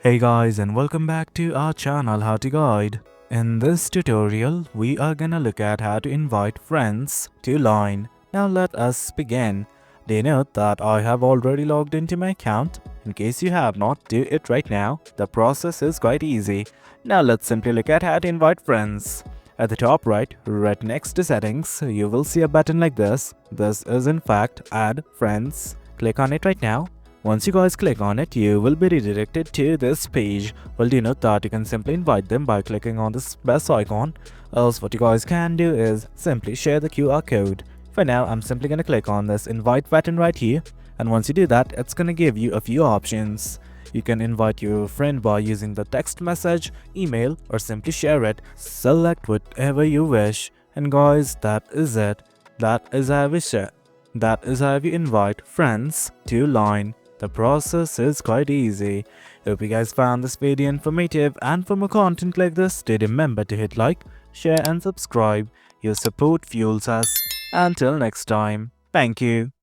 Hey guys, and welcome back to our channel How to Guide. In this tutorial, we are gonna look at how to invite friends to Line. Now let us begin. Do you know that I have already logged into my account? In case you have not, do it right now. The process is quite easy. Now let's simply look at how to invite friends. At the top right next to settings, you will see a button like this. This is in fact Add Friends. Click on it right now. Once you guys click on it, you will be redirected to this page. Well, do you know that you can simply invite them by clicking on this best icon? Else what you guys can do is simply share the QR code. For now, I'm simply gonna click on this invite button right here. And once you do that, it's gonna give you a few options. You can invite your friend by using the text message, email, or simply share it. Select whatever you wish. And guys, that is it. That is how we share. That is how you invite friends to Line. The process is quite easy. Hope you guys found this video informative, and for more content like this, do remember to hit like, share and subscribe. Your support fuels us. Until next time, thank you.